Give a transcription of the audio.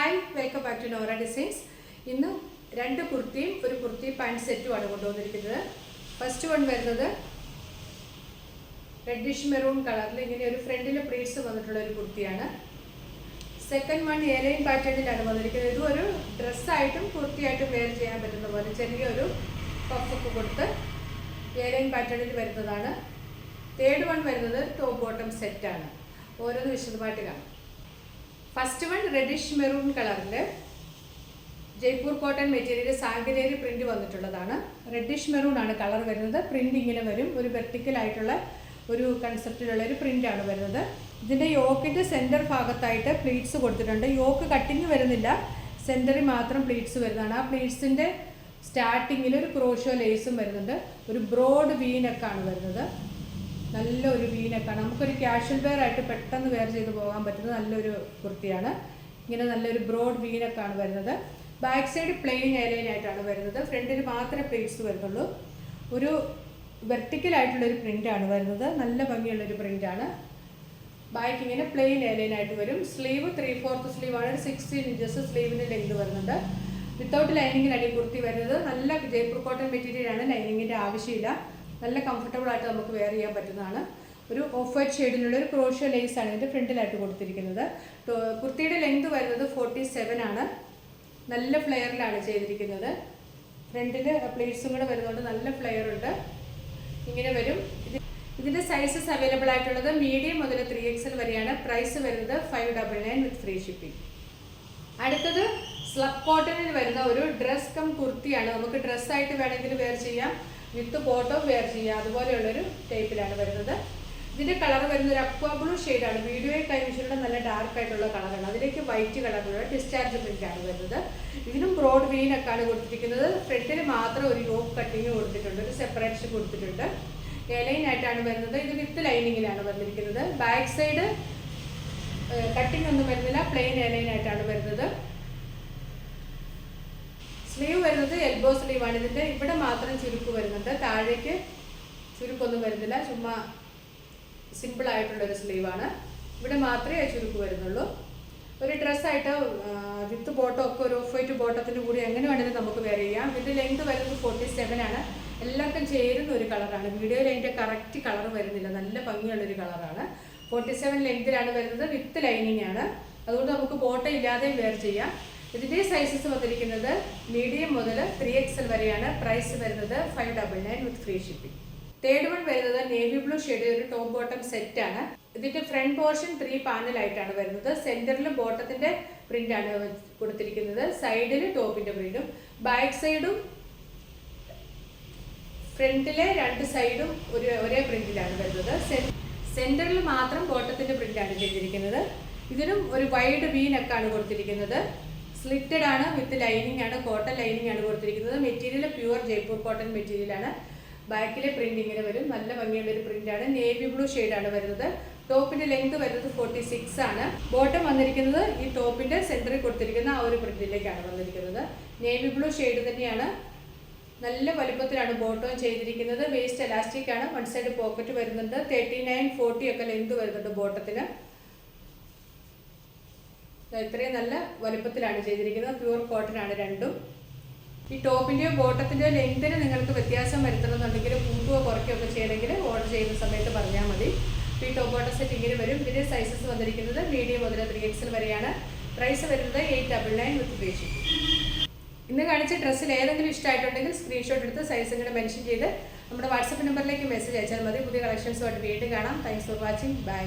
Hi, welcome back to Nora designs. ഇന്ന് രണ്ട് കുർത്തിയും ഒരു കുർത്തി പാൻറ് സെറ്റുമാണ് കൊണ്ടുവന്നിരിക്കുന്നത്. ഫസ്റ്റ് വൺ വരുന്നത് റെഡിഷ് മെറൂൺ കളറിൽ ഇങ്ങനെ ഒരു ഫ്രണ്ടിൽ പ്ലീറ്റ്സ് വന്നിട്ടുള്ള ഒരു കുർത്തിയാണ്. സെക്കൻഡ് വൺ ഏലൈൻ പാറ്റേണിലാണ് വന്നിരിക്കുന്നത്. ഇതും ഒരു ഡ്രസ്സായിട്ടും കുർത്തിയായിട്ടും വെയർ ചെയ്യാൻ പറ്റുന്ന പോലെ ചെറിയൊരു പഫൊക്കെ കൊടുത്ത് ഏലൈൻ പാറ്റേണിൽ വരുന്നതാണ്. തേർഡ് വൺ വരുന്നത് ടോപ്പ് ബോട്ടം സെറ്റാണ്. ഓരോന്ന് വിശദമായിട്ട് കാണാം. ഫസ്റ്റ് വൺ റെഡിഷ് മെറൂൺ കളറിൽ ജയ്പൂർ കോട്ടൺ മെറ്റീരിയൽ സാങ്കലേരി പ്രിന്റ് വന്നിട്ടുള്ളതാണ്. റെഡിഷ് മെറൂൺ ആണ് കളർ വരുന്നത്. പ്രിന്റ് ഇങ്ങനെ വരും, ഒരു വെർട്ടിക്കലായിട്ടുള്ള ഒരു കൺസെപ്റ്റിലുള്ള ഒരു പ്രിന്റാണ് വരുന്നത്. ഇതിൻ്റെ യോക്കിൻ്റെ സെൻറ്റർ ഭാഗത്തായിട്ട് പ്ലീറ്റ്സ് കൊടുത്തിട്ടുണ്ട്. യോക്ക് കട്ടിങ് വരുന്നില്ല, സെൻറ്ററിൽ മാത്രം പ്ലീറ്റ്സ് വരുന്നതാണ്. ആ പ്ലീറ്റ്സിൻ്റെ സ്റ്റാർട്ടിങ്ങിൽ ഒരു ക്രോഷോ ലേസും വരുന്നുണ്ട്. ഒരു ബ്രോഡ് വീനക്കാണ് വരുന്നത്. നല്ലൊരു വീനക്കാണ്. നമുക്കൊരു ക്യാഷ്വൽ വെയർ ആയിട്ട് പെട്ടെന്ന് വെയർ ചെയ്ത് പോകാൻ പറ്റുന്ന നല്ലൊരു കുർത്തിയാണ്. ഇങ്ങനെ നല്ലൊരു ബ്രോഡ് വീനക്കാണ് വരുന്നത്. ബാക്ക് സൈഡ് പ്ലെയിൻ ഏലൈനായിട്ടാണ് വരുന്നത്. ഫ്രണ്ടിൽ മാത്രമേ പ്ലീറ്റ്സ് വരുന്നുള്ളൂ. ഒരു വെർട്ടിക്കലായിട്ടുള്ളൊരു പ്രിൻ്റാണ് വരുന്നത്. നല്ല ഭംഗിയുള്ളൊരു പ്രിൻ്റാണ്. ബാക്ക് ഇങ്ങനെ പ്ലെയിൻ ഏലൈനായിട്ട് വരും. സ്ലീവ് 3/4 സ്ലീവാണ്. 16 ഇഞ്ചസ് സ്ലീവിന് ലെങ്ത് വരുന്നുണ്ട്. വിത്തൗട്ട് ലൈനിങ്ങിലാണ് ഈ കുർത്തി വരുന്നത്. നല്ല ജയ്പൂർ കോട്ടൺ മെറ്റീരിയലാണ്. ലൈനിങ്ങിൻ്റെ ആവശ്യമില്ല. നല്ല കംഫർട്ടബിൾ ആയിട്ട് നമുക്ക് വെയർ ചെയ്യാൻ പറ്റുന്നതാണ്. ഒരു ഓഫ് വൈറ്റ് ഷെയ്ഡിലുള്ള ഒരു ക്രോഷ്യോ ലേസ് ആണ് ഇതിൻ്റെ ഫ്രണ്ടിലായിട്ട് കൊടുത്തിരിക്കുന്നത്. കുർത്തിയുടെ ലെങ്ത് വരുന്നത് 47 ആണ്. നല്ല ഫ്ലെയറിലാണ് ചെയ്തിരിക്കുന്നത്. ഫ്രണ്ടിൽ പ്ലീറ്റ്സും കൂടെ വരുന്നതുകൊണ്ട് നല്ല ഫ്ലെയർ ഉണ്ട്. ഇങ്ങനെ വരും. ഇതിൻ്റെ സൈസസ് അവൈലബിൾ ആയിട്ടുള്ളത് മീഡിയം മുതൽ 3XL വരെയാണ്. പ്രൈസ് വരുന്നത് 599 വിത്ത് ഫ്രീ ഷിപ്പിംഗ്. അടുത്തത് സ്ലബ് കോട്ടണിൽ വരുന്ന ഒരു ഡ്രസ് കം കുർത്തിയാണ്. നമുക്ക് ഡ്രസ്സായിട്ട് വേണമെങ്കിൽ വെയർ ചെയ്യാം, വിത്ത് ബോട്ടം വെയർ ചെയ്യാം. അതുപോലെയുള്ളൊരു ടൈപ്പിലാണ് വരുന്നത്. ഇതിൻ്റെ കളർ വരുന്ന ഒരു അക്വാ ബ്ലൂ ഷെയ്ഡാണ്. വീഡിയോയിൽ കഴിഞ്ഞിട്ടുള്ള നല്ല ഡാർക്ക് ആയിട്ടുള്ള കളറാണ്. അതിലേക്ക് വൈറ്റ് കളറിലുള്ള ഡിസ്ചാർജ് പ്രിൻ്റാണ് വരുന്നത്. ഇതിനും ബ്രോഡ് വീനൊക്കെയാണ് കൊടുത്തിരിക്കുന്നത്. ഫ്രണ്ടിൽ മാത്രം ഒരു യോക്ക് കട്ടിങ് കൊടുത്തിട്ടുണ്ട്, ഒരു സെപ്പറേഷൻ കൊടുത്തിട്ടുണ്ട്. ഏലൈനായിട്ടാണ് വരുന്നത്. ഇത് വിത്ത് ലൈനിങ്ങിലാണ് വന്നിരിക്കുന്നത്. ബാക്ക് സൈഡ് കട്ടിങ് ഒന്നും വരുന്നില്ല, പ്ലെയിൻ ഏലൈനായിട്ടാണ് വരുന്നത്. സ്ലീവ് വരുന്നത് എൽബോ സ്ലീവാണ്. ഇതിൻ്റെ ഇവിടെ മാത്രം ചുരുക്ക് വരുന്നുണ്ട്, താഴേക്ക് ചുരുക്കൊന്നും വരുന്നില്ല. ചുമ്മാ സിമ്പിളായിട്ടുള്ളൊരു സ്ലീവാണ്. ഇവിടെ മാത്രമേ ചുരുക്ക് വരുന്നുള്ളൂ. ഒരു ഡ്രസ്സായിട്ട് വിത്ത് ബോട്ടം ഒക്കെ ഒരു ഓഫ് വൈറ്റ് ബോട്ടത്തിൻ്റെ കൂടി എങ്ങനെ വേണമെങ്കിലും നമുക്ക് വെയർ ചെയ്യാം. ഇതിൻ്റെ ലെങ്ത് വരുന്നത് 47 ആണ്. എല്ലാവർക്കും ചേരുന്ന ഒരു കളറാണ്. വീഡിയോയിൽ അതിൻ്റെ കറക്റ്റ് കളർ വരുന്നില്ല, നല്ല ഭംഗിയുള്ളൊരു കളറാണ്. 47 ലെങ്തിലാണ് വരുന്നത്. വിത്ത് ലൈനിങ് ആണ്. അതുകൊണ്ട് നമുക്ക് ബോട്ടം ഇല്ലാതെയും വെയർ ചെയ്യാം. ഇതിൻ്റെ സൈസസ് വന്നിരിക്കുന്നത് മീഡിയം മുതൽ 3XL വരെയാണ്. പ്രൈസ് വരുന്നത് 599 വിത്ത് ഫ്രീ ഷിപ്പിംഗ്. തേർഡ് വൺ വരുന്നത് നേവി ബ്ലൂ ഷെയ്ഡ് ഒരു ടോപ്പ് ബോട്ടം സെറ്റാണ്. ഇതിൻ്റെ ഫ്രണ്ട് പോർഷൻ 3 പാനലായിട്ടാണ് വരുന്നത്. സെൻറ്ററിൽ ബോട്ടത്തിൻ്റെ പ്രിൻ്റാണ് കൊടുത്തിരിക്കുന്നത്. സൈഡിൽ ടോപ്പിൻ്റെ പ്രിൻറ്റും, ബാക്ക് സൈഡും ഫ്രണ്ടിലെ രണ്ട് സൈഡും ഒരേ പ്രിൻറ്റിലാണ് വരുന്നത്. സെൻറ്ററിൽ മാത്രം ബോട്ടത്തിൻ്റെ പ്രിൻ്റാണ് ചെയ്തിരിക്കുന്നത്. ഇതിനും ഒരു വൈഡ് വീനക്കാണ് കൊടുത്തിരിക്കുന്നത്. സ്ലിറ്റഡ് ആണ്, വിത്ത് ലൈനിങ് ആണ്, കോട്ടൺ ലൈനിങ് ആണ് കൊടുത്തിരിക്കുന്നത്. മെറ്റീരിയൽ പ്യുവർ ജയ്പൂർ കോട്ടൺ മെറ്റീരിയലാണ്. ബാക്കിലെ പ്രിന്റ് ഇങ്ങനെ വരും. നല്ല ഭംഗിയുള്ളൊരു പ്രിന്റാണ്. നേവി ബ്ലൂ ഷെയ്ഡാണ് വരുന്നത്. ടോപ്പിന്റെ ലെങ്ത് വരുന്നത് 46 ആണ്. ബോട്ടം വന്നിരിക്കുന്നത് ഈ ടോപ്പിന്റെ സെന്ററിൽ കൊടുത്തിരിക്കുന്ന ആ ഒരു പ്രിന്റിലേക്കാണ് വന്നിരിക്കുന്നത്. നേവി ബ്ലൂ ഷെയ്ഡ് തന്നെയാണ്. നല്ല വലുപ്പത്തിലാണ് ബോട്ടം ചെയ്തിരിക്കുന്നത്. വേസ്റ്റ് എലാസ്റ്റിക് ആണ്. വൺ സൈഡ് പോക്കറ്റ് വരുന്നുണ്ട്. 39-40 ഒക്കെ ലെങ്ത് വരുന്നുണ്ട് ബോട്ടത്തിന്. ഇത്രയും നല്ല വലുപ്പത്തിലാണ് ചെയ്തിരിക്കുന്നത്. പ്യുവർ കോട്ടൺ ആണ് രണ്ടും. ഈ ടോപ്പിൻ്റെയോ ബോട്ടത്തിൻ്റെയോ ലെങ്തിന് നിങ്ങൾക്ക് വ്യത്യാസം വരുത്തണമെന്നുണ്ടെങ്കിൽ കൂട്ടുകയോ കുറയ്ക്കുകയോ ഒക്കെ ചെയ്യണമെങ്കിൽ ഓർഡർ ചെയ്യുന്ന സമയത്ത് പറഞ്ഞാൽ മതി. ഈ ടോപ്പ് ബോട്ടം സെറ്റ് ഇങ്ങനെ വരും. ഇതിൻ്റെ സൈസസ് വന്നിരിക്കുന്നത് മീഡിയം മുതൽ 3XL വരെയാണ്. പ്രൈസ് വരുന്നത് 899 വിത്ത് ഫ്രീ ഷിപ്പിംഗ്. ഇന്ന് കാണിച്ച ഡ്രസ്സിൽ ഏതെങ്കിലും ഇഷ്ടമായിട്ടുണ്ടെങ്കിൽ സ്ക്രീൻഷോട്ട് എടുത്ത് സൈസ് ഇങ്ങനെ മെൻഷൻ ചെയ്ത് നമ്മുടെ വാട്സപ്പ് നമ്പറിലേക്ക് മെസ്സേജ് അയച്ചാൽ മതി. പുതിയ കളക്ഷൻസുമായിട്ട് വീണ്ടും കാണാം. Thanks for watching. ബൈ.